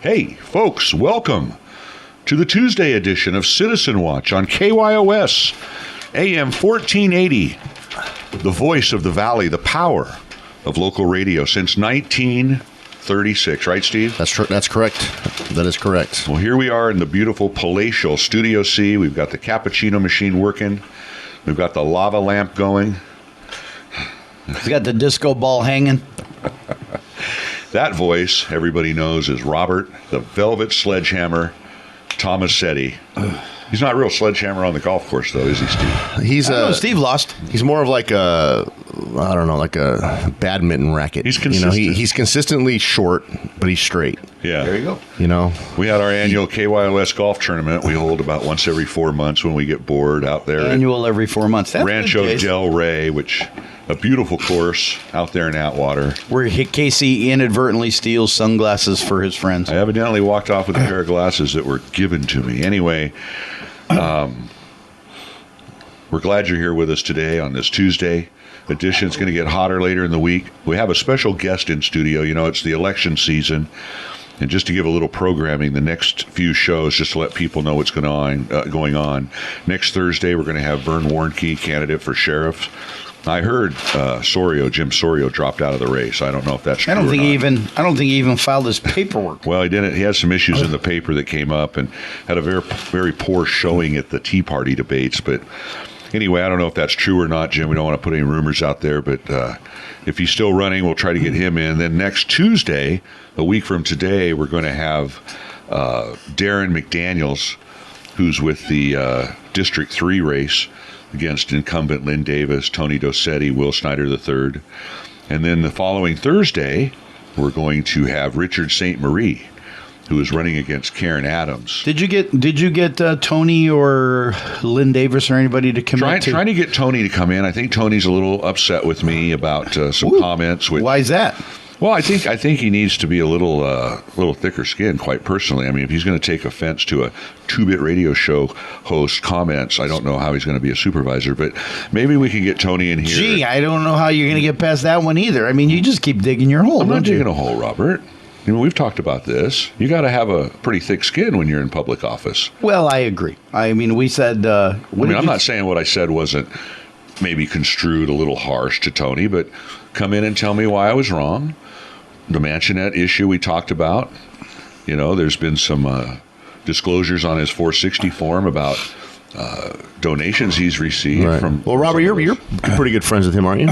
Hey, folks, welcome to the Tuesday edition of Citizen Watch on KYOS, AM 1480, the voice of the Valley, the power of local radio since 1936, right, Steve? That's correct. That is correct. Well, here we are in the beautiful palatial Studio C. We've got the cappuccino machine working. We've got the lava lamp going. We got the disco ball hanging. That voice, everybody knows, is Robert, the Velvet Sledgehammer Tomasetti. He's not a real sledgehammer on the golf course, though, is he, Steve? Steve lost. He's more of like a badminton racket. He's consistent. He's consistently short, but he's straight. Yeah. There you go. We had our annual KYOS golf tournament we hold about once every 4 months when we get bored out there. Annual every 4 months. That's Rancho Del Rey, which a beautiful course out there in Atwater. Where Casey inadvertently steals sunglasses for his friends. I evidently walked off with a pair of glasses that were given to me. Anyway, we're glad you're here with us today on this Tuesday edition. It's going to get hotter later in the week. We have a special guest in studio. It's the election season. And just to give a little programming, the next few shows, just to let people know what's going on. Next Thursday, we're going to have Vern Warnke, candidate for sheriff. I heard Jim Sorio dropped out of the race. I don't know if that's true. I don't think he even filed his paperwork. Well, he didn't. He had some issues in the paper that came up and had a very, very poor showing at the Tea Party debates. But anyway, I don't know if that's true or not, Jim. We don't want to put any rumors out there. But if he's still running, we'll try to get him in. Then next Tuesday, a week from today, we're going to have Darren McDaniels, who's with the District 3 race, against incumbent Lynn Davis, Tony Dosetti, Will Snyder III. And then the following Thursday, we're going to have Richard St. Marie, who is running against Karen Adams. Did you get Tony or Lynn Davis or anybody to come in? Trying to get Tony to come in. I think Tony's a little upset with me about some comments. Why is that? Well, I think he needs to be a little thicker skinned, quite personally. I mean, if he's going to take offense to a 2-bit radio show host comments, I don't know how he's going to be a supervisor, but maybe we can get Tony in here. Gee, I don't know how you're going to get past that one either. I mean, you just keep digging your hole, I'm not don't you? digging a hole, Robert. We've talked about this. You got to have a pretty thick skin when you're in public office. Well, I agree. I mean, we said... I'm not saying what I said wasn't maybe construed a little harsh to Tony, but come in and tell me why I was wrong. The Mansionette issue we talked about, there's been some disclosures on his 460 form about donations he's received from. Well, Robert, you're pretty good friends with him, aren't you?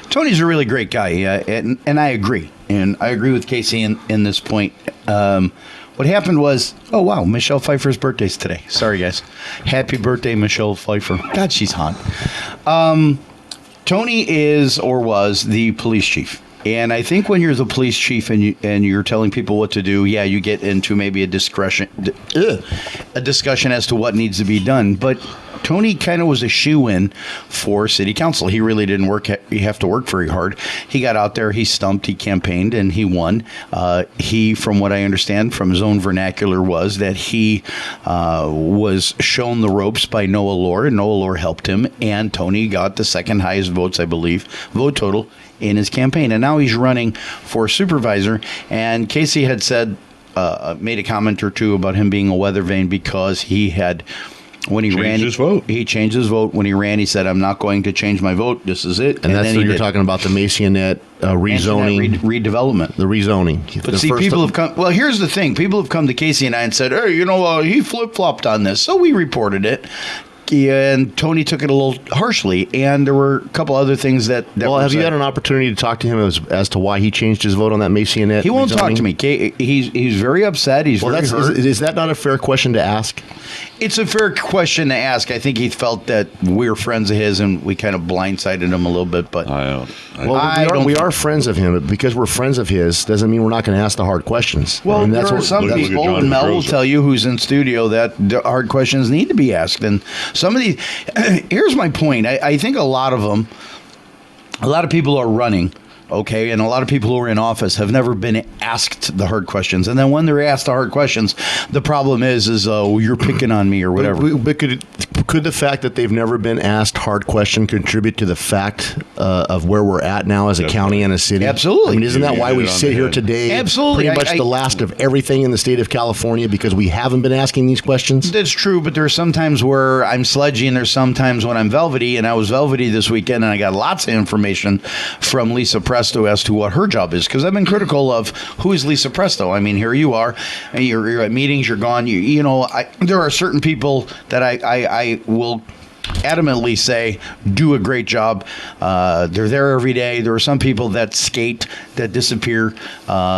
Tony's a really great guy, and I agree. And I agree with Casey in this point. What happened was, oh, wow, Michelle Pfeiffer's birthday's today. Sorry, guys. Happy birthday, Michelle Pfeiffer. God, she's hot. Tony is or was the police chief. And I think when you're the police chief and you're telling people what to do, you get into maybe a discussion as to what needs to be done. But Tony kind of was a shoe-in for city council. He really didn't have to work very hard. He got out there, he stumped, he campaigned, and he won. He, from what I understand from his own vernacular, was that he was shown the ropes by Noah Lohr, and Noah Lohr helped him, and Tony got the second highest votes, I believe, vote total in his campaign. And now he's running for supervisor, and Casey had said, made a comment or two about him being a weather vane because he had... When he ran, he changed his vote. When he ran, he said, "I'm not going to change my vote. This is it." And that's what you're talking about, the Mansionette rezoning, redevelopment, the rezoning. But see, people have come. Well, here's the thing: people have come to Casey and I and said, "Hey, he flip flopped on this," so we reported it. And Tony took it a little harshly, and there were a couple other things that have you had an opportunity to talk to him as to why he changed his vote on that Mansionette? He won't talk to me. He's very upset. He's very hurt. Is that not a fair question to ask? It's a fair question to ask. I think he felt that we're friends of his, and we kind of blindsided him a little bit. But we are friends of him. But because we're friends of his doesn't mean we're not going to ask the hard questions. Well, there are some people, and Mel will tell you who's in studio, that the hard questions need to be asked. And some of these, here's my point. I think a lot of people are running. Okay, and a lot of people who are in office have never been asked the hard questions, and then when they're asked the hard questions, the problem is you're picking on me or whatever. But Could the fact that they've never been asked hard question contribute to the fact of where we're at now as a county and a city? Absolutely. I mean, isn't that You why hit we it on sit the here head. today? Absolutely. Pretty much the last of everything in the state of California because we haven't been asking these questions? That's true, but there's sometimes where I'm sledgy and there's sometimes when I'm velvety, and I was velvety this weekend and I got lots of information from Lisa Presto as to what her job is, because I've been critical of who is Lisa Presto. I mean, here you are, and you're at meetings, you're gone. There are certain people that I will adamantly say do a great job. They're there every day. There are some people that skate, that disappear.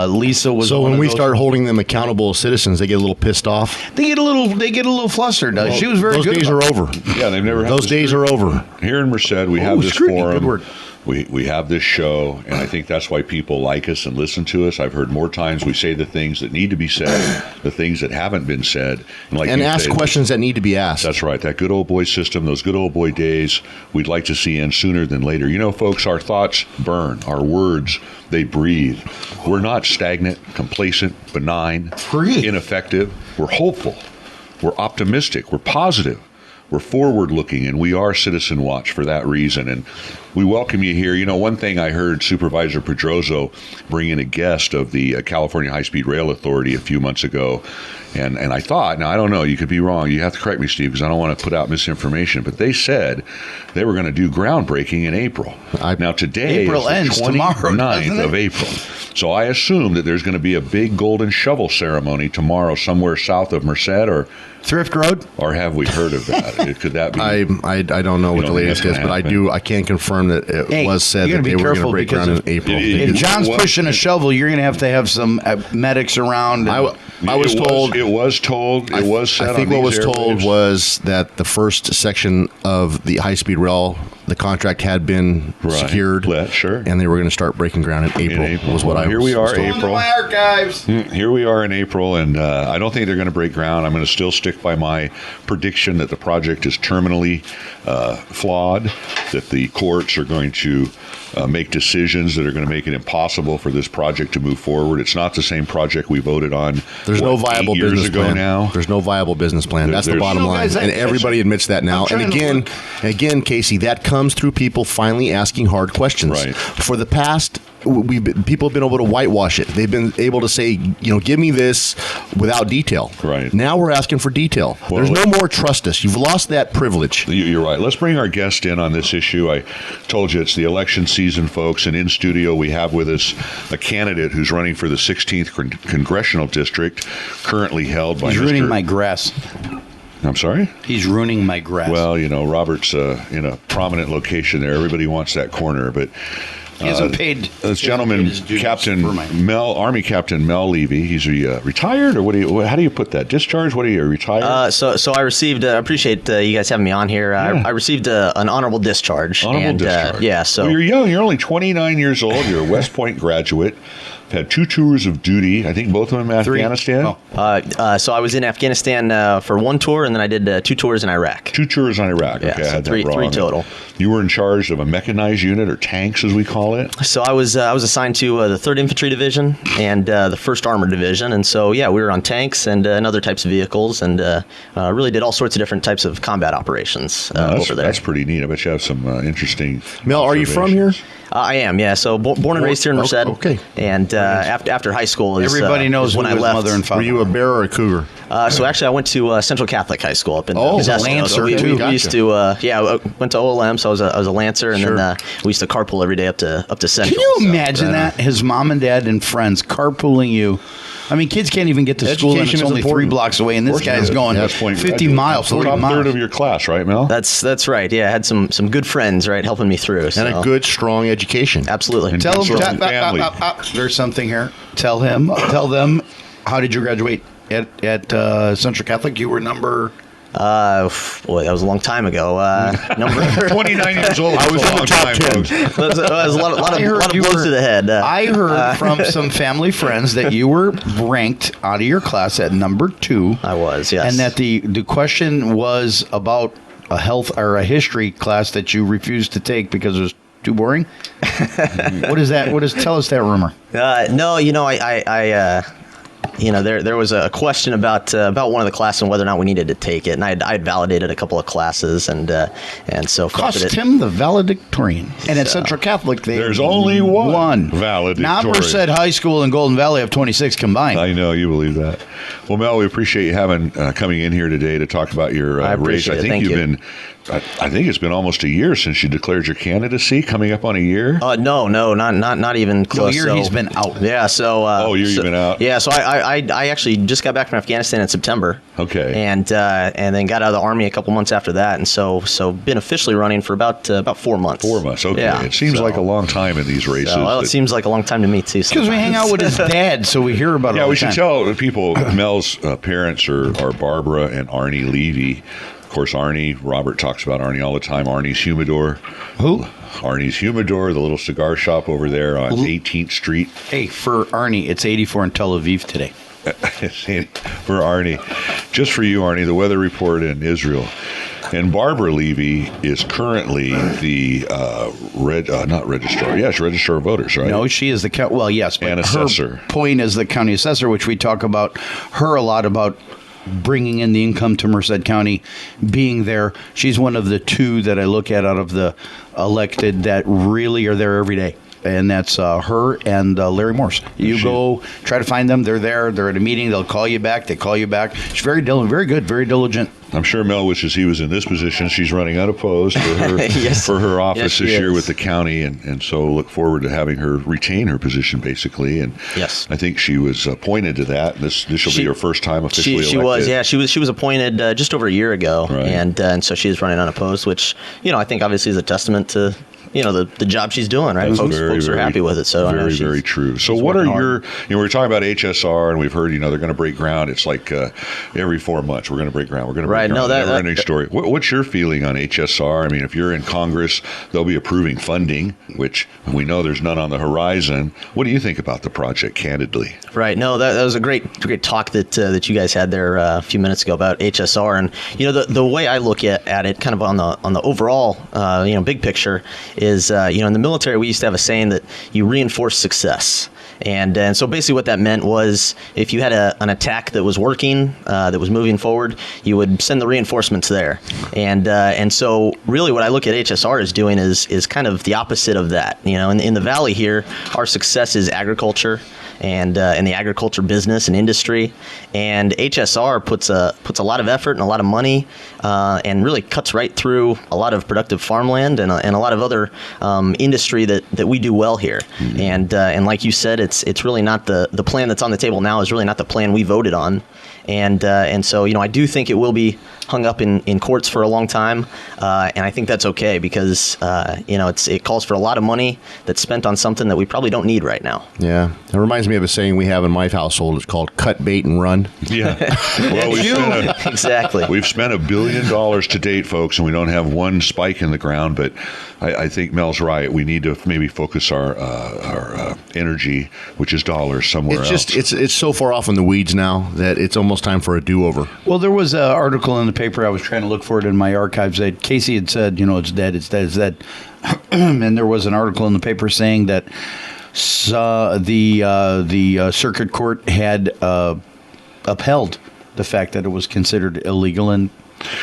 Lisa was. So one when of we those. start holding them accountable as citizens, they get a little pissed off. They get a little flustered. She was very Those good. days about are over. Yeah, they've never had Those this days are over. Here in Merced, we have this scrutiny, forum. good word. We have this show, and I think that's why people like us and listen to us. I've heard more times we say the things that need to be said, the things that haven't been said, like And you ask said, questions that need to be asked. That's right. That good old boy system, those good old boy days, we'd like to see end sooner than later. You know, folks, our thoughts burn. Our words, they breathe. We're not stagnant, complacent, benign, Free. ineffective. We're hopeful. We're optimistic. We're positive. We're forward-looking, and we are Citizen Watch for that reason. And we welcome you here. You know, one thing I heard Supervisor Pedroso bring in a guest of the California High-Speed Rail Authority a few months ago, and I thought, now I don't know, you could be wrong. You have to correct me, Steve, because I don't want to put out misinformation. But they said they were going to do groundbreaking in April. Now today April is ends the tomorrow, 29th doesn't it? of April. So I assume that there's going to be a big golden shovel ceremony tomorrow somewhere south of Merced, Thrift Road. or have we heard of that? Could that be? I don't know what the don't think latest that's is, but gonna I can confirm that it Hey, was said you that gotta they be were going to careful break because ground in April. If John's What? pushing a shovel, you're going to have some medics around. I was told. It was told. It was said. I think on what was these told airwaves. was that the first section of the high-speed rail, the contract had been Right. secured, Sure. and they were going to start breaking ground in April. April. Was what Well, I here was we are, was told. April. archives. Here we are in April, and I don't think they're going to break ground. I'm going to still stick by my prediction that the project is terminally flawed, that the courts are going to make decisions that are going to make it impossible for this project to move forward. It's not the same project we voted on. There's no viable 8 years business ago plan. now. There's no viable business plan. That's the There's- bottom No, line, guys, and everybody admits that now. I'm And trying to again, Casey, that comes through people finally asking hard questions. Right. For the past, people have been able to whitewash it. They've been able to say, give me this without detail. Right. Now we're asking for detail. Well, There's no more trust us. You've lost that privilege. You're right. Let's bring our guest in on this issue. I told you it's the election season, folks, and in studio we have with us a candidate who's running for the 16th Congressional District, currently held by He's Mr. ruining my grass. I'm sorry? He's ruining my grass. Well, Robert's in a prominent location there. Everybody wants that corner, but he hasn't paid. this gentleman, his dues Captain for my- Army Captain Mel Levey, he's retired, or how do you put that? Discharged? What are you, retired? So I received. Appreciate you guys having me on here. Yeah. I received an honorable discharge. Honorable discharge. Yeah. So Well, you're young. You're only 29 years old. You're a West Point graduate. Had 2 tours of duty. I think both of them in Three. Afghanistan. Oh. so I was in Afghanistan for 1 tour, and then I did 2 tours in Iraq. 2 tours on Iraq. Yeah, Okay, I so had three that wrong. total. You were in charge of a mechanized unit, or tanks, as we call it. So I was assigned to the 3rd Infantry Division and the 1st Armored Division, and so yeah, we were on tanks and other types of vehicles, and really did all sorts of different types of combat operations over there. That's pretty neat. I bet you have some interesting. Mel, are you from here? observations. I am, yeah. So born and raised here in Merced. Okay. And after high school, is, Everybody knows when who I his left. mother and father. Were you a bear or a cougar? So actually, I went to Central Catholic High School up in Oh, Modesto. Lancer, So we too. we used to, I went to OLM, so I was a Lancer, and Sure. then we used to carpool every day up to Central. Can you so. imagine that? His mom and dad and friends carpooling you. I mean, kids can't even get to school, and Education it's is only important. 3 blocks away, and this guy's going West Point 50 graduate. miles, 40 Top miles. third of your class, right, Mel? That's right. Yeah, I had some good friends, right, helping me through. And So. a good, strong education. Absolutely. And- Tell him. Strong family. There's something here. Tell them. How did you graduate at Central Catholic? You were number. Boy, that was a long time ago. Number 29 years old. I was in the top 10. that was a lot of I heard blows you were- to the head. I heard from some family friends that you were ranked out of your class at number 2. I was, yes. And that the question was about a health or a history class that you refused to take because it was too boring. What is that? Tell us that rumor. No, there was a question about one of the classes and whether or not we needed to take it, and I'd validated a couple of classes, and so felt that Cost him the valedictorian. And at Central Catholic, There's only one valedictorian. Not Merced High School and Golden Valley have 26 combined. I know, you believe that. Well, Mel, we appreciate you coming in here today to talk about your I race. appreciate it. Thank you. I think it's been almost a year since you declared your candidacy, coming up on a year. No, not even close. A year he's been out. Yeah, so you've been out. Yeah, so I actually just got back from Afghanistan in September. Okay. And then got out of the Army a couple months after that, and so been officially running for about 4 months. 4 months. Okay. Yeah, It seems like a long time in these races. Well, it seems like a long time to me too. Because we hang out with his dad, so we hear about it Yeah, all we the time. should tell people Mel's parents are Barbara and Arnie Levey. Of course, Robert talks about Arnie all the time. Arnie's Humidor. Who? Arnie's Humidor, the little cigar shop over there on 18th Street. Hey, for Arnie, it's 84 in Tel Aviv today. For Arnie. Just for you, Arnie, the weather report in Israel. And Barbara Levy is currently the not registrar. Yes, registrar of voters, right? No, she is the well, yes, but And assessor. her point is the county assessor, which we talk about her a lot about bringing in the income to Merced County, being there. She's one of the two that I look at out of the elected that really are there every day. And that's her and Larry Morse. You go try to find them. They're there. They're at a meeting. They'll call you back. They call you back. She's very diligent, very good, very diligent. I'm sure Mel wishes he was in this position. She's running unopposed for her Yes. for her office Yes, this year is. with the county, and so look forward to having her retain her position basically. And Yes. I think she was appointed to that. This will be her first time officially She elected. was, yeah. She was appointed just over a year ago, Right. and so she is running unopposed, which I think obviously is a testament to the job she's doing, right? That's Folks very, are happy with it, so I know very, she's very true. So, she's what are working your? hard. We're talking about HSR, and we've heard they're going to break ground. It's like every 4 months we're going to break ground. We're going to break Right, ground. no, that- Never-ending story. What's your feeling on HSR? I mean, if you're in Congress, they'll be approving funding, which we know there's none on the horizon. What do you think about the project, candidly? Right. No, that was a great talk that you guys had there a few minutes ago about HSR, and the way I look at it, kind of on the overall big picture, is in the military we used to have a saying that you reinforce success. And so basically what that meant was if you had an attack that was working, that was moving forward, you would send the reinforcements there. And so really what I look at HSR as doing is kind of the opposite of that. In the Valley here, our success is agriculture and in the agriculture business and industry. And HSR puts a lot of effort and a lot of money and really cuts right through a lot of productive farmland and a lot of other industry that we do well here. Mm-hmm. And like you said, it's really not the plan that's on the table now is really not the plan we voted on. And so I do think it will be hung up in courts for a long time, and I think that's okay because it calls for a lot of money that's spent on something that we probably don't need right now. Yeah, it reminds me of a saying we have in my household. It's called "cut bait and run." Yeah. Well, Exactly. We've spent $1 billion to date, folks, and we don't have one spike in the ground. But I think Mel's right. We need to maybe focus our energy, which is dollars, somewhere else. It's so far off in the weeds now that it's almost time for a do-over. Well, there was an article in the paper. I was trying to look for it in my archives that Casey had said, it's dead, it's dead, it's dead. And there was an article in the paper saying that the circuit court had upheld the fact that it was considered illegal. And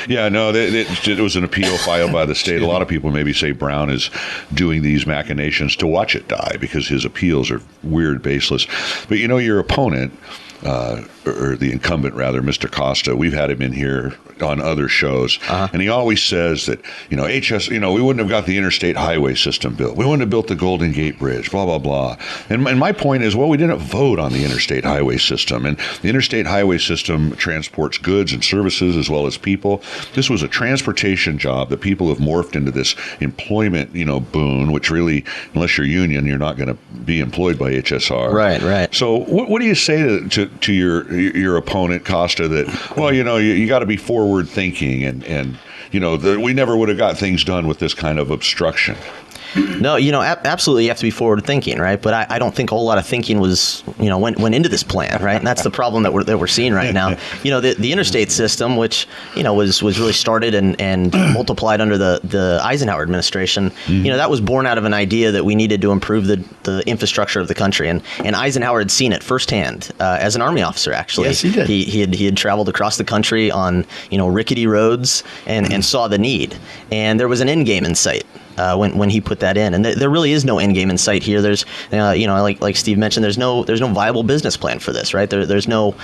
yeah, no, it was an appeal filed by the state. A lot of people maybe say Brown is doing these machinations to watch it die because his appeals are weird, baseless. But your opponent, or the incumbent rather, Mr. Costa, we've had him in here on other shows, and he always says that we wouldn't have got the interstate highway system built, we wouldn't have built the Golden Gate Bridge, blah blah blah. And my point is, well, we didn't vote on the interstate highway system, and the interstate highway system transports goods and services as well as people. This was a transportation job that people have morphed into this employment boon, which really, unless you're union, you're not going to be employed by HSR. Right. So what do you say to your opponent, Costa, that, well, you got to be forward thinking and we never would have got things done with this kind of obstruction? No, absolutely, you have to be forward thinking, right? But I don't think a whole lot of thinking was, went into this plan, right? And that's the problem that we're seeing right now. The interstate system, which was really started and multiplied under the Eisenhower administration. That was born out of an idea that we needed to improve the infrastructure of the country, and Eisenhower had seen it firsthand as an Army officer. Actually, yes, he did. He had traveled across the country on rickety roads and saw the need, and there was an end game in sight. When he put that in, and there really is no end game in sight here. There's, like Steve mentioned, there's no viable business plan for this, right? There's no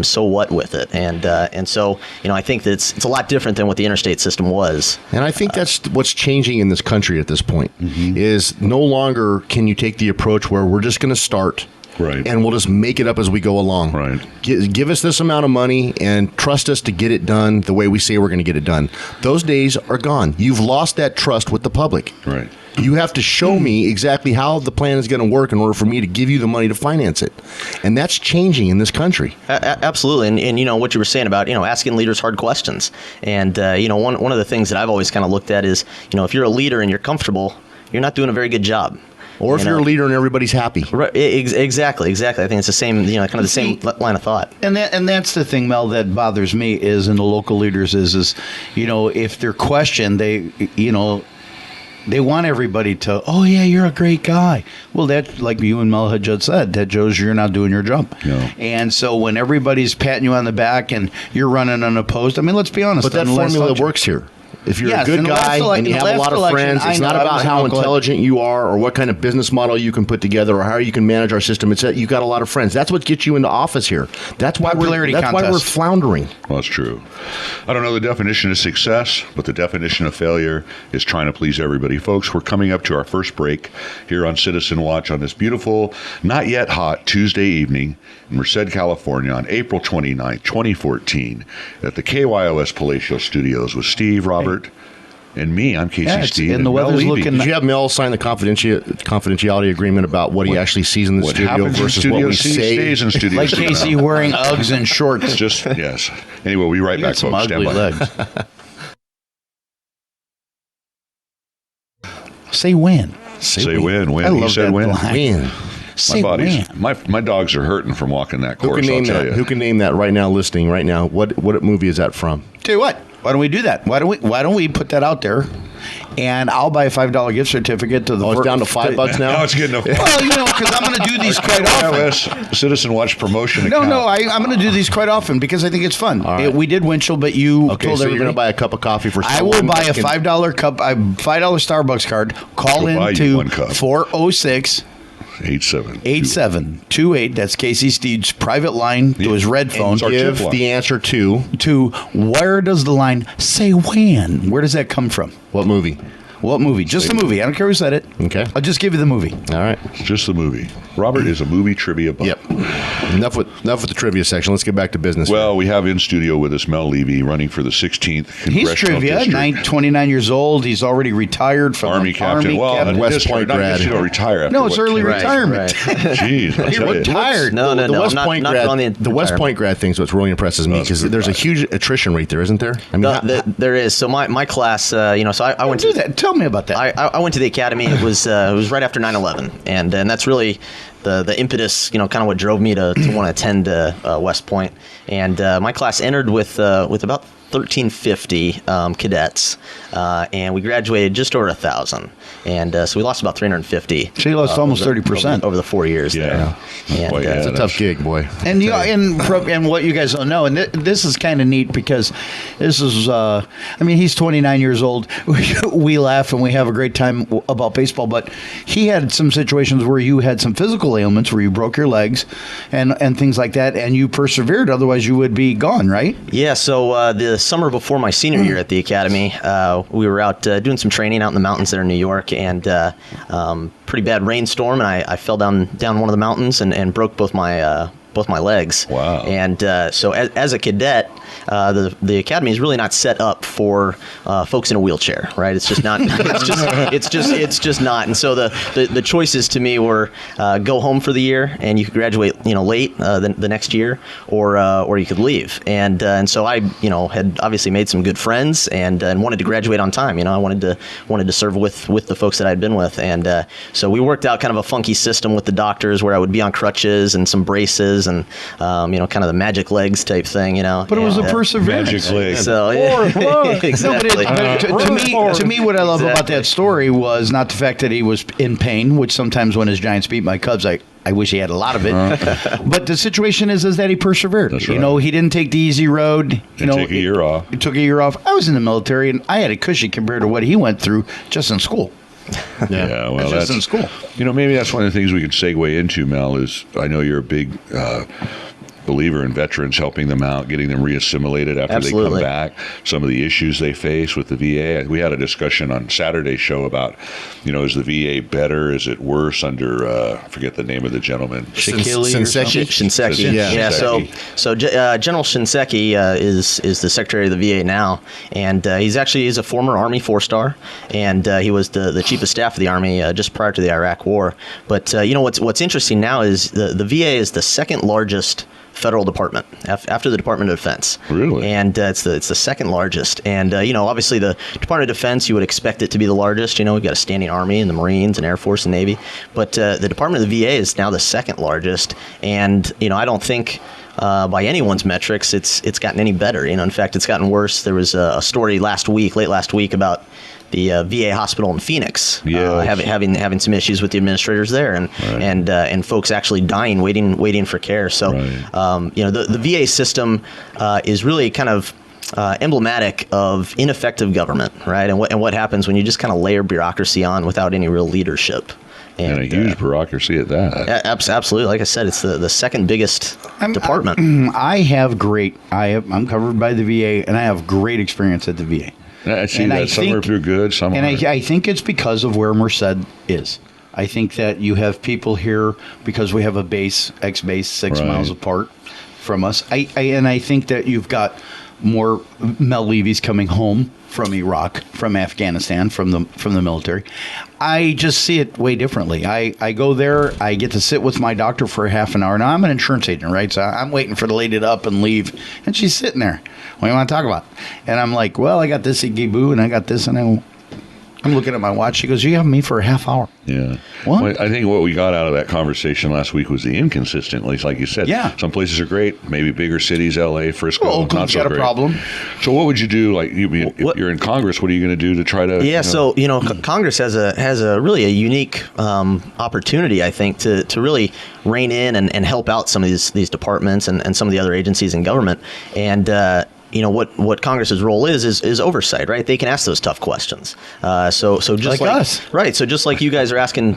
so what with it, and so I think that it's a lot different than what the interstate system was. And I think that's what's changing in this country at this point. Is no longer can you take the approach where we're just going to start. Right. And we'll just make it up as we go along. Right. Give us this amount of money and trust us to get it done the way we say we're going to get it done. Those days are gone. You've lost that trust with the public. Right. You have to show me exactly how the plan is going to work in order for me to give you the money to finance it. And that's changing in this country. Absolutely. And what you were saying about, asking leaders hard questions. And, one of the things that I've always kind of looked at is, if you're a leader and you're comfortable, you're not doing a very good job. Or if you're a leader and everybody's happy. Right, exactly. I think it's the same, kind of the same line of thought. And that's the thing, Mel, that bothers me is in the local leaders is if they're questioned, they want everybody to, oh yeah, you're a great guy. Well, that, like you and Mel had just said, that shows you're not doing your job. No. And so when everybody's patting you on the back and you're running unopposed, I mean, let's be honest. But that formula works here. If you're Yes, a good in the guy last and you have a lot of friends, it's not about how intelligent you are or what kind of business model you can put together or how you can manage our system. It's that you've got a lot of friends. That's what gets you into office here. That's why we're floundering. Well, that's true. I don't know the definition of success, but the definition of failure is trying to please everybody. Folks, we're coming up to our first break here on Citizen Watch on this beautiful, not yet hot Tuesday evening in Merced, California on April 29th, 2014 at the KYOS Palatial Studios with Steve, Robert, and me. I'm Casey Steed. And the weather's looking. Did you have Mel sign the confidentiality agreement about what he actually sees in the studio versus what we say? Stays in studio. Like Casey wearing Uggs and shorts. Yes. Anyway, we'll be right back, Some folks. ugly Stand by. legs. Say when. Say when. I love He said that when. line. Man, Say when. when. My dogs are hurting from walking that who course. can name I'll tell that? you. Who can name that right now? Listening right now. What movie is that from? Tell you what. Why don't we do that? Why don't we put that out there? And I'll buy a $5 gift certificate to the. Oh, it's down to $5 now. Now it's getting a Well, because I'm going to do these quite often. KYOS Citizen Watch promotion account. No, I'm going to do these quite often because I think it's fun. All right. We did Winchell, but you Okay, told so you're everybody. going to buy a cup of coffee for I someone will buy a that can- $5 cup, a $5 Starbucks card. Call We'll buy in you to one cup. 406 8728. That's Casey Steed's private line to his red phone. our Give tip line. the answer to Where does the line say when? Where does that come from? what movie? What movie? Just the movie. I don't care who said it. Okay. I'll just give you the movie. All right. It's just the movie. Robert is a movie trivia buff. Yep. Enough with the trivia section. Let's get back to business. Well, we have in studio with us Mel Levey, running for the 16th He's Congressional trivia. District. 29 years old. He's already retired from Army the captain. Army Well, captain. West this Point not grad. You don't retire after No, it's what, early 10 retirement. Jeez, I'll He tell you. retired. No, the West I'm Point not grad. on the The West retirement. Point grad thing's what's really impresses me That's because good. there's a huge attrition rate there, isn't there? I mean, There is. So my class, so I went Do to that. Tell me about that. I went to the academy. It was right after 9/11, and that's really the impetus. Kind of what drove me to want to attend West Point. And my class entered with about 1,350 cadets, and we graduated just over 1,000. And so we lost about 350. So you lost almost 30%. over the 4 years. Yeah. there. And, Boy, yeah, it's a tough gig, boy. And and what you guys don't know, and this is kind of neat because this is, he's 29 years old. We laugh and we have a great time about baseball, but he had some situations where you had some physical ailments where you broke your legs and things like that, and you persevered. Otherwise, you would be gone, right? Yeah, so the summer before my senior year at the academy, we were out doing some training out in the mountains there in New York, and pretty bad rainstorm, and I fell down one of the mountains and broke both my both my legs. Wow. And so as a cadet, the academy is really not set up for folks in a wheelchair, right? It's just not. It's just not. And so the choices to me were go home for the year, and you could graduate, late the next year, or you could leave. And so I, had obviously made some good friends, and wanted to graduate on time. I wanted to serve with the folks that I'd been with, and so we worked out kind of a funky system with the doctors where I would be on crutches and some braces and kind of the magic legs type thing. But it was a perseverance. Magic legs. So exactly. To me, what I love about that story was not the fact that he was in pain, which sometimes when his Giants beat my Cubs, I wish he had a lot of it. But the situation is that he persevered. That's right. He didn't take the easy road. Take a year off. He took a year off. I was in the military, and I had a cushy compared to what he went through just in school. Yeah, well, that's in school. Maybe that's one of the things we could segue into, Mel, is I know you're a big believer in veterans, helping them out, getting them reassimilated after Absolutely. they come back, some of the issues they face with the VA. We had a discussion on Saturday's show about, is the VA better? Is it worse under, I forget the name of the gentleman. Shinseki. Yeah. So General Shinseki is the Secretary of the VA now, and he's a former Army 4-star, and he was the Chief of Staff of the Army just prior to the Iraq War. But what's interesting now is the VA is the second largest federal department after the Department of Defense. Really? And it's the second largest. And obviously the Department of Defense, you would expect it to be the largest. We've got a standing Army and the Marines and Air Force and Navy, but the Department of the VA is now the second largest. And I don't think by anyone's metrics it's gotten any better. In fact, it's gotten worse. There was a story late last week about the VA hospital in Phoenix, having some issues with the administrators there, and folks actually dying, waiting for care. So, the VA system is really kind of emblematic of ineffective government, right? And what happens when you just kind of layer bureaucracy on without any real leadership. And a huge bureaucracy at that. Absolutely. Like I said, it's the second biggest department. I'm covered by the VA, and I have great experience at the VA. I see that. Some are good, some and aren't. I think it's because of where Merced is. I think that you have people here because we have a base, ex-base 6 miles apart from us. I think that you've got more Mel Leveys coming home from Iraq, from Afghanistan, from the military. I just see it way differently. I go there, I get to sit with my doctor for a half an hour. Now, I'm an insurance agent, right? So I'm waiting for the lady to up and leave, and she's sitting there. What do you want to talk about? And I'm like, well, I got this Iggy Boo, and I got this, and I'm looking at my watch. She goes, you have me for a half hour. Yeah. What? Well, I think what we got out of that conversation last week was the inconsistency. Like you said, some places are great, maybe bigger cities, LA, Frisco, Oakland's got a problem. So what would you do? Like, if you're in Congress, what are you going to do to try to? Yeah, so Congress has a really unique opportunity, I think, to really rein in and help out some of these departments and some of the other agencies in government. And what Congress's role is oversight, right? They can ask those tough questions. So just like us, right? So just like you guys are asking,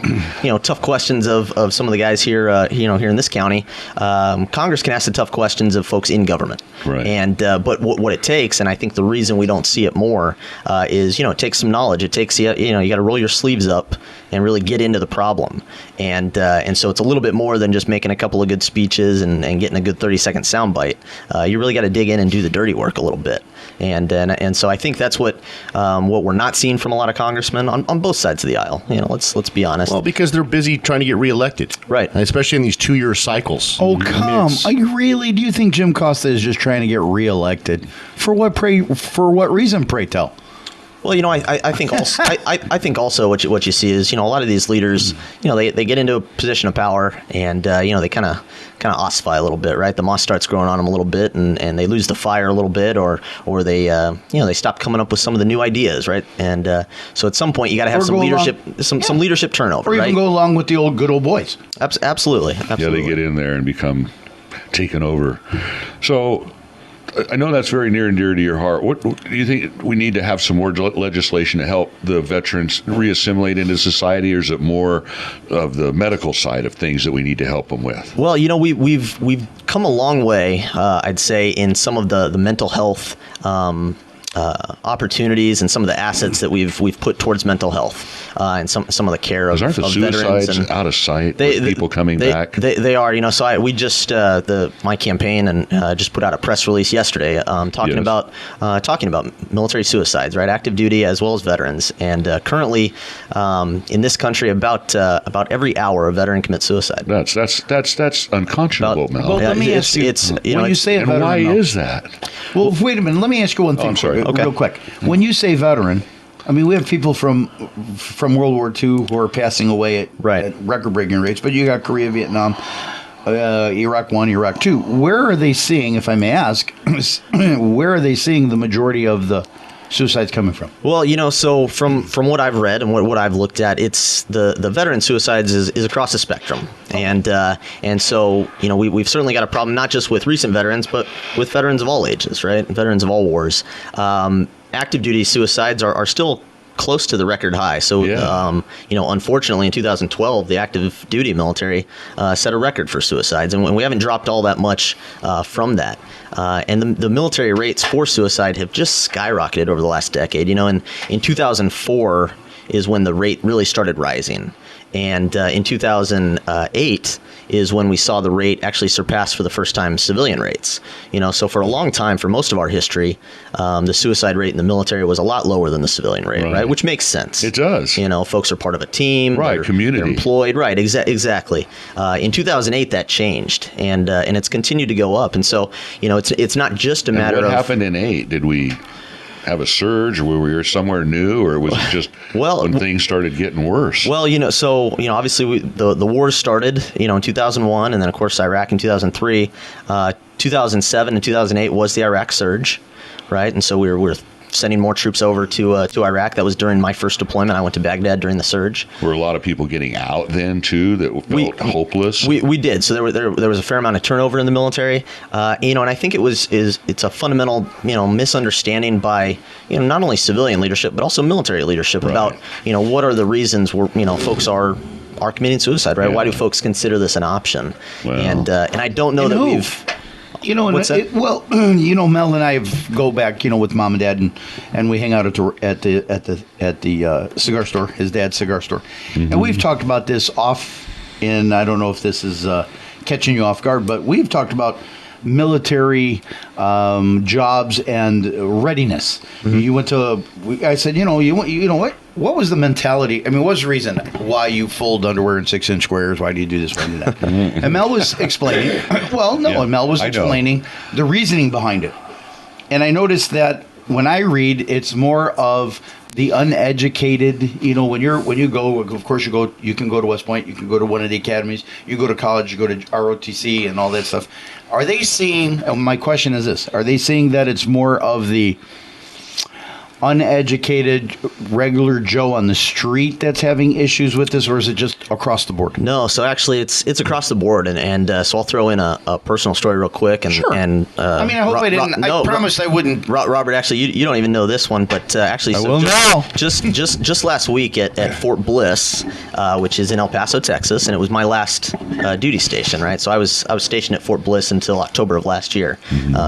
tough questions of some of the guys here, here in this county, Congress can ask the tough questions of folks in government. Right. And but what it takes, and I think the reason we don't see it more, is it takes some knowledge. It takes you got to roll your sleeves up and really get into the problem. And so it's a little bit more than just making a couple of good speeches and getting a good 30-second soundbite. You really got to dig in and do the dirty work a little bit. And so I think that's what we're not seeing from a lot of congressmen on both sides of the aisle. Let's be honest. Well, because they're busy trying to get reelected, right? And especially in these 2-year cycles. Oh, come! Do you think Jim Costa is just trying to get reelected? For what reason? Pray tell. Well, I think also I think also what you see is a lot of these leaders, they get into a position of power and they kind of ossify a little bit, right? The moss starts growing on them a little bit, and they lose the fire a little bit, or they they stop coming up with some of the new ideas, right? And so at some point you got to have some leadership, some leadership turnover, or even right? go along with the old good old boys. Absolutely. Yeah, they get in there and become taken over. So I know that's very near and dear to your heart. What do you think we need to have some more legislation to help the veterans reassimilate into society, or is it more of the medical side of things that we need to help them with? Well, we've come a long way, I'd say, in some of the mental health opportunities and some of the assets that we've put towards mental health and some of the care of, aren't the of suicides veterans and out of sight? People coming back. They are. So we just my campaign and just put out a press release yesterday talking about military suicides, right? Active duty as well as veterans, and currently in this country about every hour a veteran commits suicide. That's unconscionable, Mel. Well, let me ask you. When you say a veteran, why is that? Well, wait a minute. Let me ask you one thing. I'm sorry. Real quick. When you say veteran, I mean, we have people from World War II who are passing away at record-breaking rates, but you got Korea, Vietnam, Iraq 1, Iraq 2. Where are they seeing, if I may ask, where are they seeing the majority of the suicides coming from? Well, so from what I've read and what I've looked at, it's the veteran suicides is across the spectrum, and so we've certainly got a problem not just with recent veterans, but with veterans of all ages, right? Veterans of all wars. Active duty suicides are still close to the record high. So, unfortunately, in 2012, the active duty military set a record for suicides, and we haven't dropped all that much from that. And the military rates for suicide have just skyrocketed over the last decade. In 2004 is when the rate really started rising. And in 2008 is when we saw the rate actually surpass for the first time civilian rates. So for a long time, for most of our history, the suicide rate in the military was a lot lower than the civilian rate, right? Which makes sense. It does. Folks are part of a team, right? Community, they're employed, right? Exactly. In 2008, that changed, and it's continued to go up. And so, it's not just a matter of what happened in 2008. Did we have a surge, or were we somewhere new, or was it just when things started getting worse? Well, obviously the wars started, in 2001, and then of course Iraq in 2003. 2007 and 2008 was the Iraq surge, right? And so we were sending more troops over to Iraq. That was during my first deployment. I went to Baghdad during the surge. Were a lot of people getting out then too that felt hopeless? We did. So there was a fair amount of turnover in the military, and I think it's a fundamental misunderstanding by not only civilian leadership but also military leadership about what are the reasons where folks are committing suicide, right? Yeah. Why do folks consider this an option? Well, and I don't know that we've. Mel and I go back, with mom and dad, and we hang out at the cigar store, his dad's cigar store, and we've talked about this and I don't know if this is catching you off guard, but we've talked about military jobs and readiness. You went to. I said, what was the mentality? I mean, what was the reason why you fold underwear in 6-inch squares? Why do you do this? Why do you do that? And Mel was explaining. And Mel was explaining the reasoning behind it. And I noticed that when I read, it's more of the uneducated. When you go, of course you can go to West Point, you can go to one of the academies, you go to college, you go to ROTC and all that stuff. Are they seeing? My question is this: are they seeing that it's more of the uneducated regular Joe on the street that's having issues with this, or is it just across the board? No, so actually it's across the board, and so I'll throw in a personal story real quick. And, sure. And I hope I didn't. I promised I wouldn't. Robert, actually, you don't even know this one, but actually, I will now. Just last week at Fort Bliss, which is in El Paso, Texas, and it was my last duty station, right? So I was stationed at Fort Bliss until October of last year.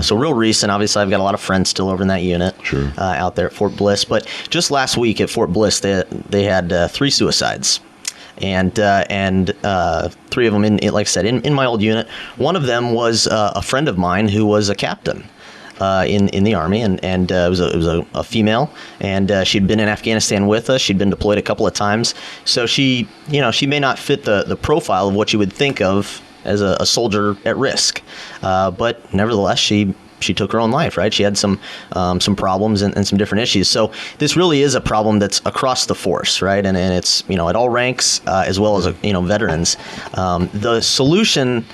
So real recent. Obviously, I've got a lot of friends still over in that unit. Sure. Out there at Fort Bliss, but just last week at Fort Bliss, they had 3 suicides, and 3 of them like I said, in my old unit. One of them was a friend of mine who was a captain in the Army, and it was a female, and she'd been in Afghanistan with us. She'd been deployed a couple of times, so she may not fit the profile of what you would think of as a soldier at risk, but nevertheless she took her own life, right? She had some problems and some different issues. So this really is a problem that's across the force, right? And it's, at all ranks as well as, veterans. The solution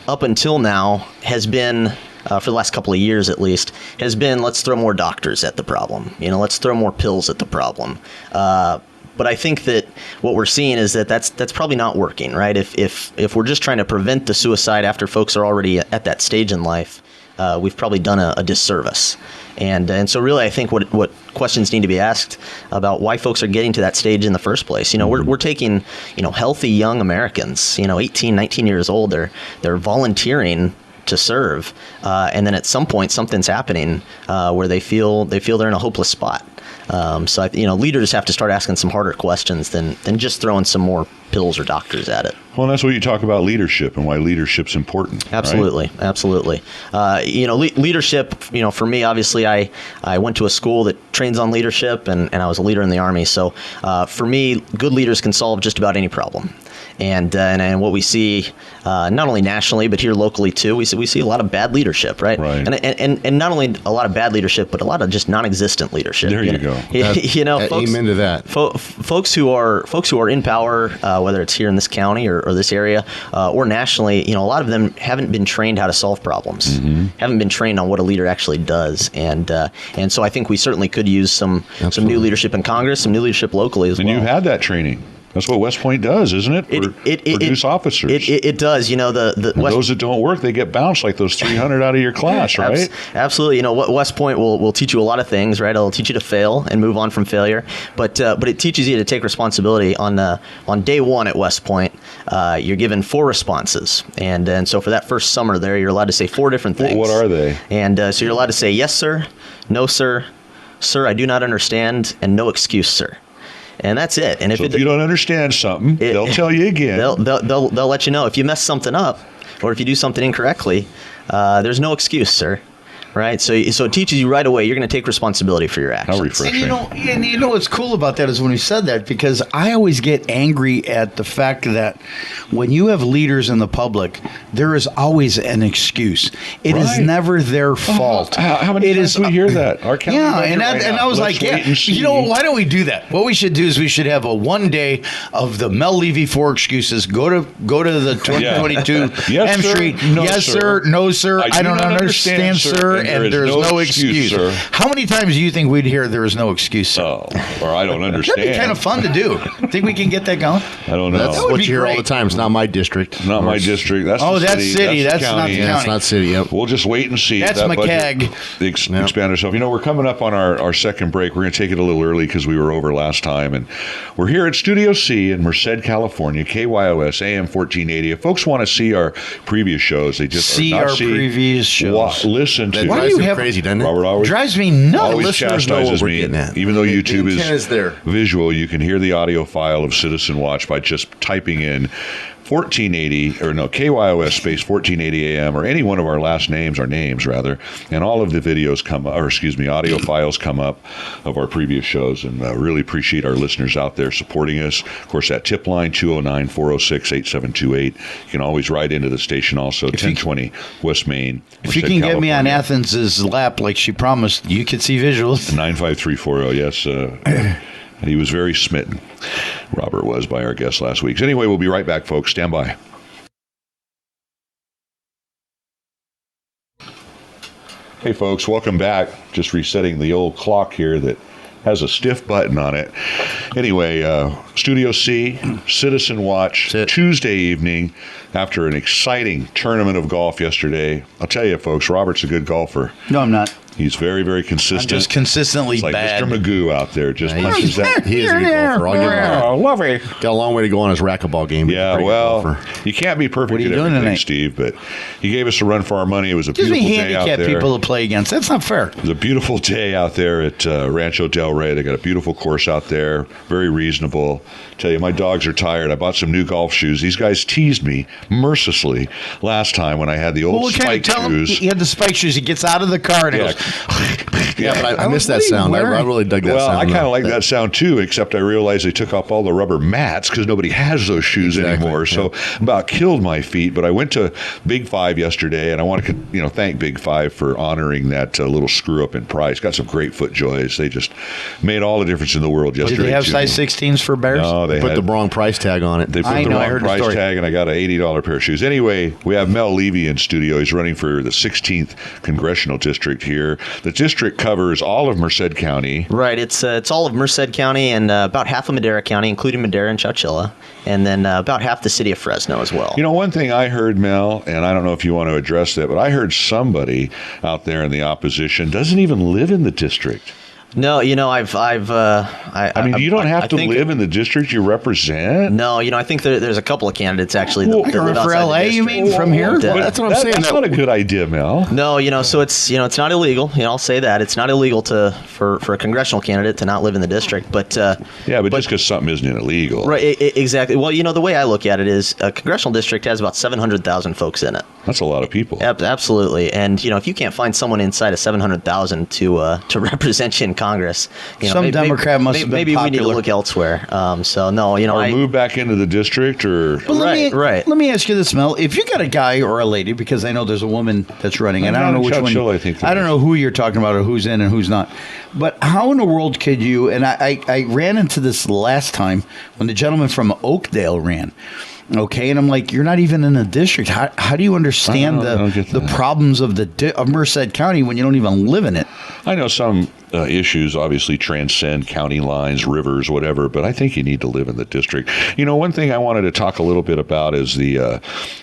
up until now has been, for the last couple of years at least, has been let's throw more doctors at the problem. Let's throw more pills at the problem. But I think that what we're seeing is that's probably not working, right? If we're just trying to prevent the suicide after folks are already at that stage in life, we've probably done a disservice. And so really I think what questions need to be asked about why folks are getting to that stage in the first place. We're taking, healthy young Americans, 18, 19 years old, they're volunteering to serve, and then at some point something's happening where they feel they're in a hopeless spot. So leaders have to start asking some harder questions than just throwing some more pills or doctors at it. Well, that's what you talk about leadership and why leadership's important. Absolutely, right? Absolutely. Leadership. For me, obviously, I went to a school that trains on leadership, and I was a leader in the Army. So for me, good leaders can solve just about any problem. And what we see, not only nationally but here locally too, we see a lot of bad leadership, right? And not only a lot of bad leadership, but a lot of just non-existent leadership. There you go. Folks, amen to that. Folks who are in power, whether it's here in this county or this area, or nationally, a lot of them haven't been trained how to solve problems, haven't been trained on what a leader actually does, and so I think we certainly could use some new leadership in Congress, some new leadership locally as well. And you had that training. That's what West Point does, isn't it? Produce officers. It does. Those that don't work, they get bounced like those 300 out of your class, right? Absolutely. West Point will teach you a lot of things, right? It'll teach you to fail and move on from failure, but it teaches you to take responsibility. On day one at West Point, you're given 4 responses, and so for that first summer there, you're allowed to say 4 different things. Well, what are they? And so you're allowed to say yes, sir, no, sir, sir, I do not understand, and no excuse, sir. And that's it. And if you don't understand something, they'll tell you again. They'll let you know. If you mess something up, or if you do something incorrectly, there's no excuse, sir. Right, so it teaches you right away. You're going to take responsibility for your actions. How refreshing! And you know what's cool about that is when you said that, because I always get angry at the fact that when you have leaders in the public, there is always an excuse. It is never their fault. How many times do we hear that? Our county and I was like, why don't we do that? What we should do is we should have a one day of the Mel Levey 4 excuses. Go to the 2022 M Street. No, yes, sir. No, sir. I don't understand, sir. And there's no excuse. Sir. How many times do you think we'd hear there is no excuse, sir? Or I don't understand. That'd be kind of fun to do. Think we can get that going? I don't know. That's what you hear all the time. It's not my district. Not my district. That's the city. That's not the county. That's not city. Yep. We'll just wait and see. That's McCagg. Expand ourselves. We're coming up on our second break. We're going to take it a little early because we were over last time. And we're here at Studio C in Merced, California, KYOS, AM 1480. If folks want to see our previous shows, they just previous shows. Listen to. Why do you have crazy, doesn't it? Robert always drives me nuts. Always chastises me. Even though YouTube is there. visual, you can hear the audio file of Citizen Watch by just typing in KYOS space 1480 AM, or any one of our names rather, and all of the videos audio files come up of our previous shows, and really appreciate our listeners out there supporting us. Of course, that tip line 209-406-8728. You can always write into the station also, 1020 West Main. If you can get me on Athens's lap like she promised, you could see visuals. 95340, yes. He was very smitten. Robert was by our guest last week. So anyway, we'll be right back, folks. Stand by. Hey, folks, welcome back. Just resetting the old clock here that has a stiff button on it. Anyway, Studio C, Citizen Watch, Tuesday evening after an exciting tournament of golf yesterday. I'll tell you, folks, Robert's a good golfer. No, I'm not. He's very, very consistent. I'm just consistently it's like bad. Mr. Magoo out there just punches that. He is a good golfer. I'll give him that. I love it. Got a long way to go on his racquetball game. Yeah, well, you can't be perfect what are you at doing everything, tonight? Steve, but he gave us a run for our money. It was a Gives beautiful me day out handicapped there. people to play against. That's not fair. It was a beautiful day out there at Rancho Del Rey. They got a beautiful course out there, very reasonable. Tell you, my dogs are tired. I bought some new golf shoes. These guys teased me mercilessly last time when I had the old spike shoes. He had the spike shoes. He gets out of the car and it goes. Yeah, but I missed that sound. I really dug that sound. Well, I kind of like that sound too, except I realized they took off all the rubber mats because nobody has those shoes anymore. Yeah. So about killed my feet. But I went to Big Five yesterday, and I want to thank Big Five for honoring that little screw up in price. Got some great FootJoys. They just made all the difference in the world yesterday. Did they have size 16s for Bears? No, they put the wrong price tag on it. They put the wrong price tag, and I got an $80 pair of shoes. Anyway, we have Mel Levey in studio. He's running for the 16th Congressional District here. The district covers all of Merced County. Right. It's all of Merced County and about half of Madera County, including Madera and Chowchilla, and then about half the city of Fresno as well. One thing I heard, Mel, and I don't know if you want to address that, but I heard somebody out there in the opposition doesn't even live in the district. No, you know, I mean, you don't have to live in the district you represent. No, you know, I think there's a couple of candidates actually that live for outside LA. the You mean from here? Well, that's what I'm saying. That's not a good idea, Mel. No, you know, so it's not illegal. You know, I'll say that it's not illegal for a congressional candidate to not live in the district, but just because something isn't illegal, right? Exactly. Well, you know, the way I look at it is a congressional district has about 700,000 folks in it. That's a lot of people. Absolutely, and you know, if you can't find someone inside of 700,000 to represent you in Congress, you know, some Democrat must have been maybe popular. we need to look elsewhere. So no, you know, or move back into the district, or But let me ask you this, Mel. If you got a guy or a lady, because I know there's a woman that's running, and I don't know which one. I don't know who you're talking about or who's in and who's not. But how in the world could you? And I ran into this last time when the gentleman from Oakdale ran. Okay, and I'm like, you're not even in a district. How do you understand the problems of Merced County when you don't even live in it? I know some issues obviously transcend county lines, rivers, whatever, but I think you need to live in the district. You know, one thing I wanted to talk a little bit about is the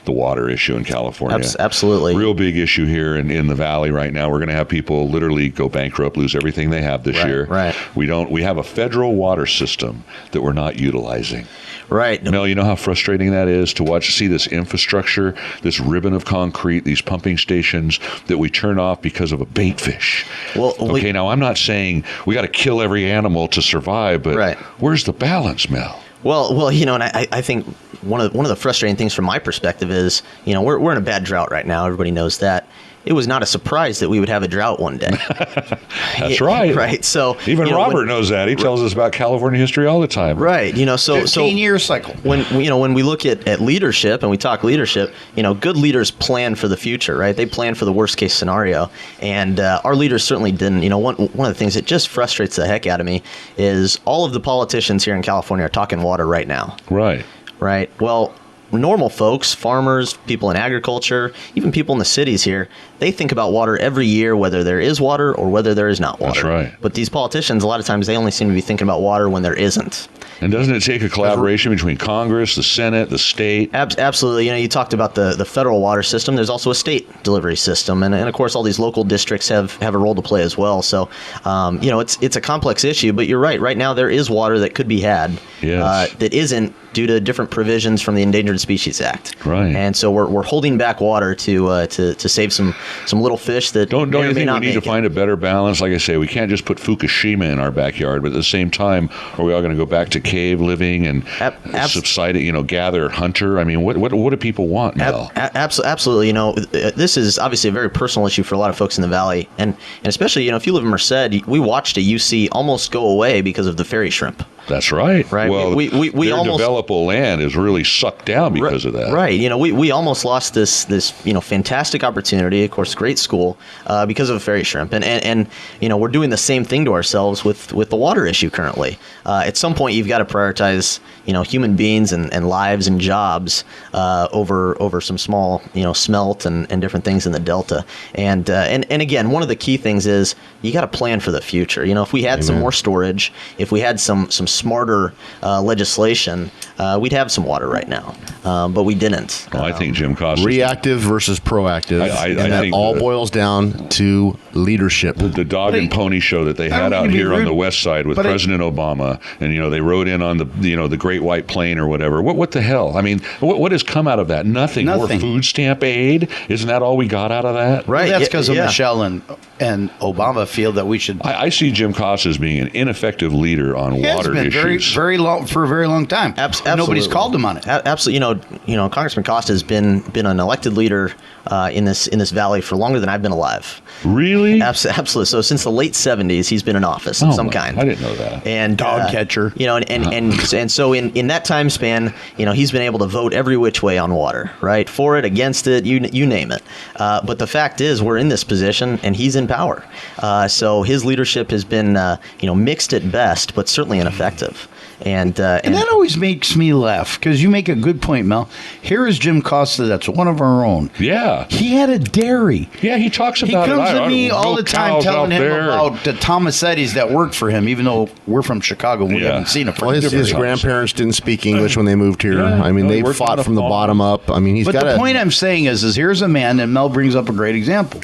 water issue in California. Absolutely. Real big issue here in the Valley right now. We're going to have people literally go bankrupt, lose everything they have this year. Right. We have a federal water system that we're not utilizing. Right. Mel, you know how frustrating that is to see this infrastructure, this ribbon of concrete, these pumping stations that we turn off because of a bait fish. Well, now I'm not saying we got to kill every animal to survive, but where's the balance, Mel? Well, you know, and I think one of the frustrating things from my perspective is, you know, we're in a bad drought right now. Everybody knows that. It was not a surprise that we would have a drought one day. That's right. Right. So even Robert knows that. He tells us about California history all the time. Right. You know, so 15-year cycle. When we look at leadership and we talk leadership, you know, good leaders plan for the future, right? They plan for the worst case scenario, and our leaders certainly didn't. You know, one of the things that just frustrates the heck out of me is all of the politicians here in California are talking water right now. Right. Right. Well, normal folks, farmers, people in agriculture, even people in the cities here, they think about water every year, whether there is water or whether there is not water. That's right. But these politicians, a lot of times, they only seem to be thinking about water when there isn't. And doesn't it take a collaboration between Congress, the Senate, the state? Absolutely. You know, you talked about the federal water system. There's also a state delivery system. And of course, all these local districts have a role to play as well. So, you know, it's a complex issue. But you're right. Right now, there is water that could be had that isn't due to different provisions from the Endangered Species Act. Right. And so we're holding back water to save some little fish that don't you think we need to find a better balance? Like I say, we can't just put Fukushima in our backyard, but at the same time, are we all going to go back to cave living and subside, you know, gather, hunter? I mean, what do people want now? Absolutely. You know, this is obviously a very personal issue for a lot of folks in the Valley, and especially, you know, if you live in Merced, we watched a UC almost go away because of the fairy shrimp. That's right. Right. Well, we their almost developable land is really sucked down because of that. Right. You know, we almost lost this you know, fantastic opportunity, of course, great school, because of fairy shrimp, and you know, we're doing the same thing to ourselves with the water issue currently. At some point, you've got to prioritize, you know, human beings and lives and jobs over some small, you know, smelt and different things in the Delta. And again, one of the key things is you got to plan for the future. You know, if we had some more storage, if we had some smarter legislation, we'd have some water right now, but we didn't. Well, I think Jim Costa reactive versus proactive, I that think all boils down to leadership. The dog and pony show that they had out here on the west side with President Obama, and you know, they rode in on the Great White Plane or whatever. What the hell? I mean, what has come out of that? Nothing. More food stamp aid? Isn't that all we got out of that? Right. Well, that's because of Michelle and Obama feel that we should. I see Jim Costa as being an ineffective leader on water issues. Very long for a very long time. Absolutely. Nobody's called him on it. Absolutely. You know, Congressman Costa has been an elected leader in this valley for longer than I've been alive. Really? Absolutely. So since the late 70s, he's been in office of some kind. I didn't know that. And dog catcher. You know, and so in that time span, you know, he's been able to vote every which way on water, right? For it, against it, you name it. But the fact is, we're in this position, and he's in power. So his leadership has been, you know, mixed at best, but certainly ineffective. And that always makes me laugh, because you make a good point, Mel. Here is Jim Costa, that's one of our own. Yeah. He had a dairy. Yeah, he talks about it. He comes to me all the time telling him about the Tomasettis that worked for him, even though we're from Chicago and we haven't seen it. Well, his grandparents didn't speak English when they moved here. I mean, they fought from the bottom up. I mean, But the point I'm saying is here's a man, and Mel brings up a great example.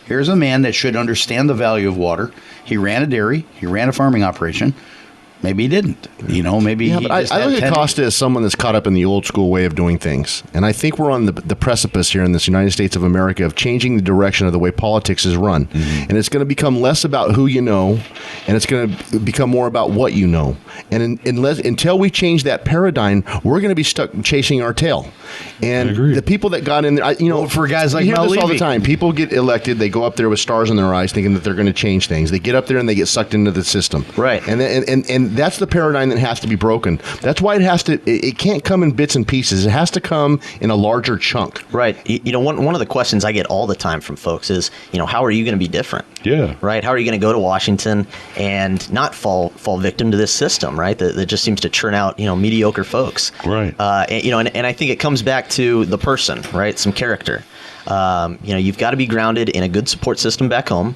Here's a man that should understand the value of water. He ran a dairy. He ran a farming operation. Maybe he didn't. Maybe he just I look at Costa as someone that's caught up in the old school way of doing things. And I think we're on the precipice here in this United States of America of changing the direction of the way politics is run. Mm-hmm. And it's going to become less about who you know, and it's going to become more about what you know. And until we change that paradigm, we're going to be stuck chasing our tail. And the people that got in there, for guys like Mel Levey, all the time, people get elected, they go up there with stars in their eyes thinking that they're going to change things. They get up there and they get sucked into the system. Right. And that's the paradigm that has to be broken. That's why it can't come in bits and pieces. It has to come in a larger chunk. Right. One of the questions I get all the time from folks is, how are you going to be different? Yeah. Right. How are you going to go to Washington and not fall victim to this system, right? That just seems to churn out, mediocre folks. Right. And I think it comes back to the person, right? Some character. You've got to be grounded in a good support system back home.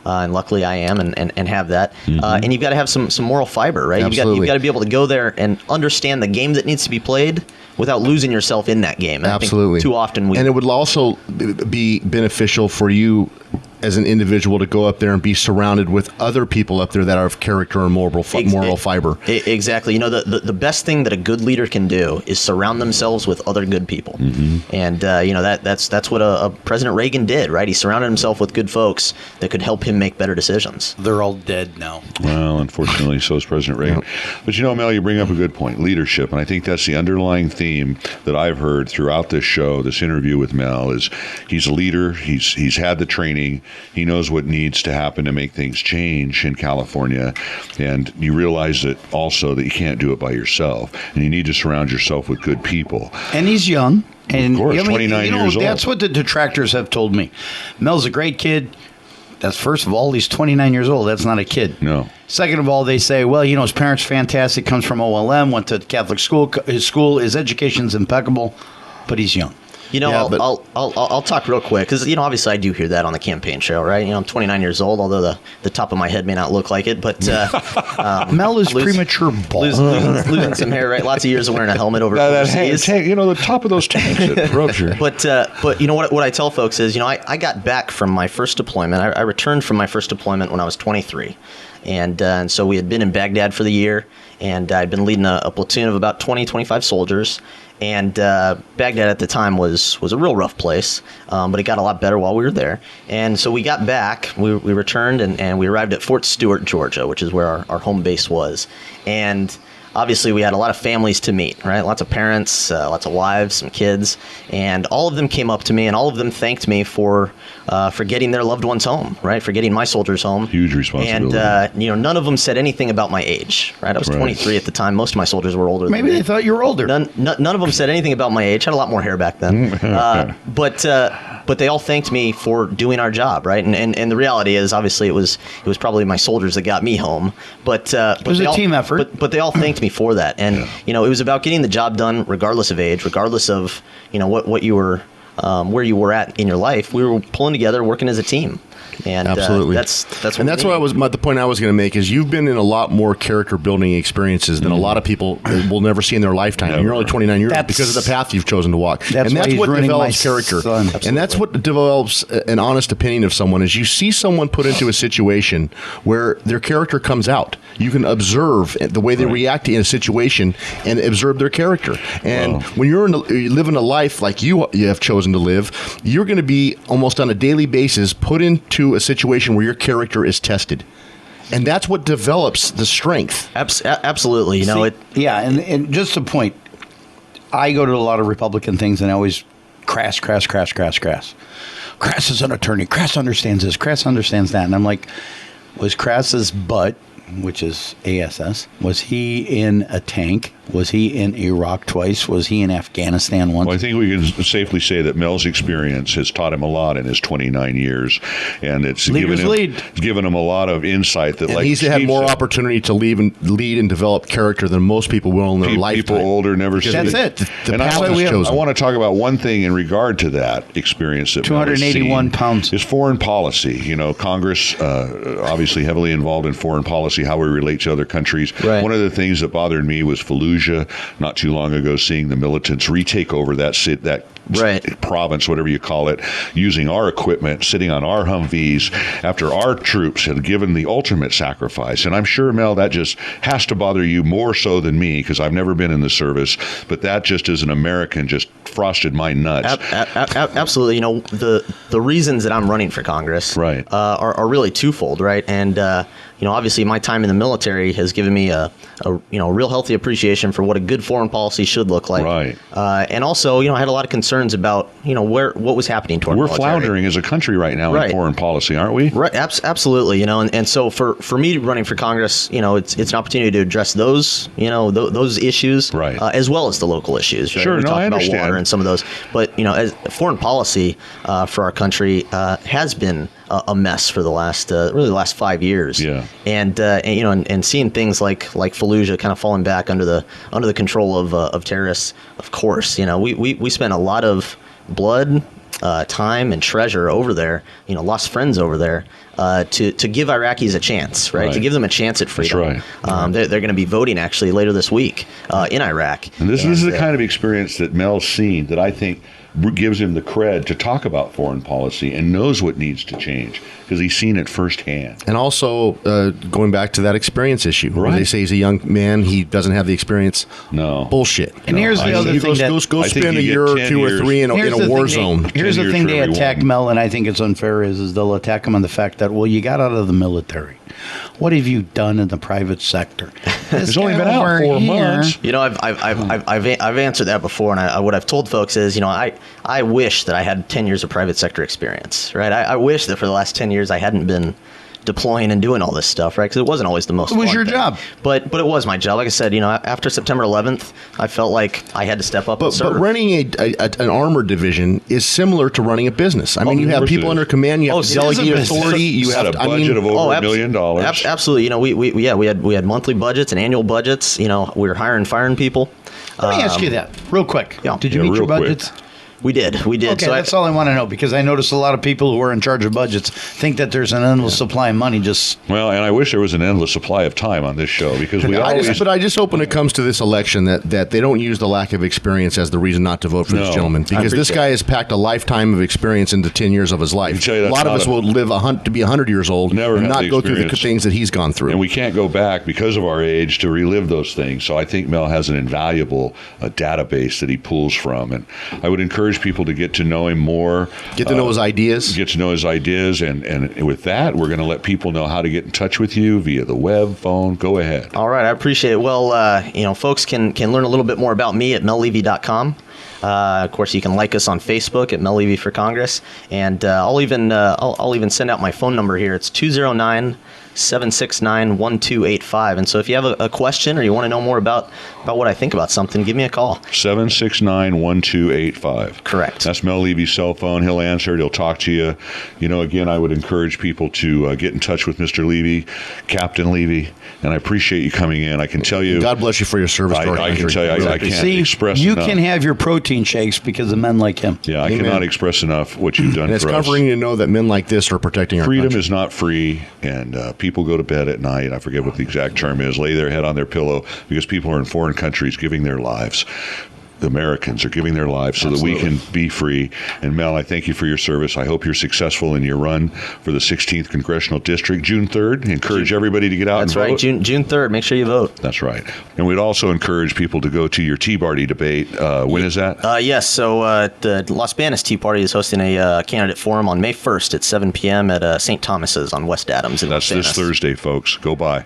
And luckily I am and have that. Mm-hmm. And you've got to have some moral fiber, right? You've got to be able to go there and understand the game that needs to be played without losing yourself in that game. And absolutely. I think too often and it would also be beneficial for you as an individual to go up there and be surrounded with other people up there that are of character and moral fiber. Exactly. The best thing that a good leader can do is surround themselves with other good people. Mm-hmm. And that's what a President Reagan did, right? He surrounded himself with good folks that could help him make better decisions. They're all dead now. Well, unfortunately, so is President Reagan. Yeah. But Mel, you bring up a good point, leadership, and I think that's the underlying theme that I've heard throughout this show, this interview with Mel, is he's a leader. He's had the training. He knows what needs to happen to make things change in California, and you realize that also that you can't do it by yourself, and you need to surround yourself with good people. And he's young. And of course, 29 years old. That's what the detractors have told me. Mel's a great kid. That's first of all, he's 29 years old. That's not a kid. No. Second of all, they say, well, his parents fantastic, comes from OLM, went to Catholic school. His education's impeccable, but he's young. I'll talk real quick because obviously I do hear that on the campaign trail, right? I'm 29 years old, although the top of my head may not look like it. But Mel is premature bald, losing some hair, right? Lots of years of wearing a helmet over overseas. The top of those tanks it rubs your. But what I tell folks is I got back from my first deployment. I returned from my first deployment when I was 23, and so we had been in Baghdad for the year, and I'd been leading a platoon of about 25 soldiers. And Baghdad at the time was a real rough place, but it got a lot better while we were there. And so we got back, we returned, and we arrived at Fort Stewart, Georgia, which is where our home base was. And obviously we had a lot of families to meet, right? Lots of parents, lots of wives, some kids, and all of them came up to me, and all of them thanked me for getting their loved ones home, right? For getting my soldiers home. Huge responsibility. And none of them said anything about my age, right? I was 23 at the time. Most of my soldiers were older. Maybe they thought you were older. None of them said anything about my age. I had a lot more hair back then. But they all thanked me for doing our job, right? And the reality is, obviously, it was probably my soldiers that got me home. But it was a team effort. But they all thanked me for that. And it was about getting the job done, regardless of age, regardless of what you were, where you were at in your life. We were pulling together, working as a team. And absolutely, that's what the point I was going to make is you've been in a lot more character building experiences than a lot of people will never see in their lifetime. And you're only 29 years old because of the path you've chosen to walk. That's what develops character. And that's what develops an honest opinion of someone. Is you see someone put into a situation where their character comes out. You can observe the way they react in a situation and observe their character. And when you're living a life like you have chosen to live, you're going to be almost on a daily basis put into a situation where your character is tested. And that's what develops the strength. Absolutely. And just a point, I go to a lot of Republican things and I always crass. Crass is an attorney. Crass understands this. Crass understands that. And I'm like, was Crass's butt, which is ASS, was he in a tank? Was he in Iraq twice? Was he in Afghanistan once? Well, I think we can safely say that Mel's experience has taught him a lot in his 29 years, and it's given him a lot of insight that, he's had more opportunity to lead and develop character than most people will in their lifetime. People older never see it. That's it. The path was chosen. I want to talk about one thing in regard to that experience that 281 pounds is foreign policy. Congress obviously heavily involved in foreign policy, how we relate to other countries. Right. One of the things that bothered me was Fallujah not too long ago, seeing the militants retake over that province, whatever you call it, using our equipment, sitting on our Humvees after our troops had given the ultimate sacrifice. And I'm sure, Mel, that just has to bother you more so than me because I've never been in the service, but that just as an American just frosted my nuts. Absolutely. The reasons that I'm running for Congress are really twofold, right? And obviously my time in the military has given me a real healthy appreciation for what a good foreign policy should look like. Right. And also, I had a lot of concerns about, what was happening to our military. We're floundering as a country right now in foreign policy, aren't we? Right. Absolutely. And so for me running for Congress, it's an opportunity to address those, those issues, as well as the local issues. Right? Sure. We talked I about understand. water and some of those, but as foreign policy for our country has been a mess for the last 5 years. Yeah. And seeing things like Fallujah kind of falling back under the control of terrorists. Of course, we spent a lot of blood, time, and treasure over there. Lost friends over there to give Iraqis a chance, right? To give them a chance at freedom. That's right. They're going to be voting actually later this week in Iraq. And this is the kind of experience that Mel's seen that I think gives him the cred to talk about foreign policy and knows what needs to change because he's seen it firsthand. And also going back to that experience issue, where they say he's a young man, he doesn't have the experience. No. Bullshit. And here's the other thing go spend a year or 2 or 3 in a war zone. Here's the thing they attack Mel, and I think it's unfair, is they'll attack him on the fact that, well, you got out of the military. What have you done in the private sector? It's only been out 4 months. I've answered that before, and what I've told folks is, I wish that I had 10 years of private sector experience, right? I wish that for the last 10 years I hadn't been deploying and doing all this stuff, right? Because it wasn't always the most. It was fun your thing. job, but it was my job. Like I said, after September 11th, I felt like I had to step up. But running an armored division is similar to running a business. I mean, you have people under command. You have to delegate authority. You have a budget of over $1 million. Absolutely. We had monthly budgets and annual budgets. We were hiring and firing people. Let me ask you that real quick. Yeah. Did you meet your budgets? We did. Okay, so that's all I want to know, because I noticed a lot of people who are in charge of budgets think that there's an endless supply of money. Well, and I wish there was an endless supply of time on this show, because I just hope when it comes to this election that they don't use the lack of experience as the reason not to vote for this gentleman, because this guy has packed a lifetime of experience into 10 years of his life. A lot of us will live to be 100 years old and not go through the things that he's gone through. And we can't go back because of our age to relive those things. So I think Mel has an invaluable database that he pulls from, and I would encourage people to get to know him more. Get to know his ideas. Get to know his ideas. And with that, we're going to let people know how to get in touch with you via the web, phone. Go ahead. All right. I appreciate it. Well, folks can learn a little bit more about me at mellevey.com. Of course, you can like us on Facebook at Mel Levey for Congress. And I'll even send out my phone number here. It's 209-769-1285. And so if you have a question or you want to know more about what I think about something, give me a call. 769-1285. Correct. That's Mel Levy's cell phone. He'll answer it. He'll talk to you. Again, I would encourage people to get in touch with Mr. Levy, Captain Levy, and I appreciate you coming in. I can tell you. God bless you for your service to our country. I can tell you, I can't express you enough. You can have your protein shakes because of men like him. Yeah, I cannot express enough what you've done for us. And it's comforting to know that men like this are protecting our Freedom country. is not free, and people go to bed at night. I forget what the exact term is. Lay their head on their pillow because people are in foreign countries giving their lives. The Americans are giving their lives so that we can be free. And Mel, I thank you for your service. I hope you're successful in your run for the 16th Congressional District, June 3rd. Encourage everybody to get out and vote. That's right, June 3rd. Make sure you vote. That's right. And we'd also encourage people to go to your Tea Party debate. When is that? Yes, so the Las Banas Tea Party is hosting a candidate forum on May 1st at 7 p.m. at St. Thomas's on West Adams. That's this Thursday, folks. Go by.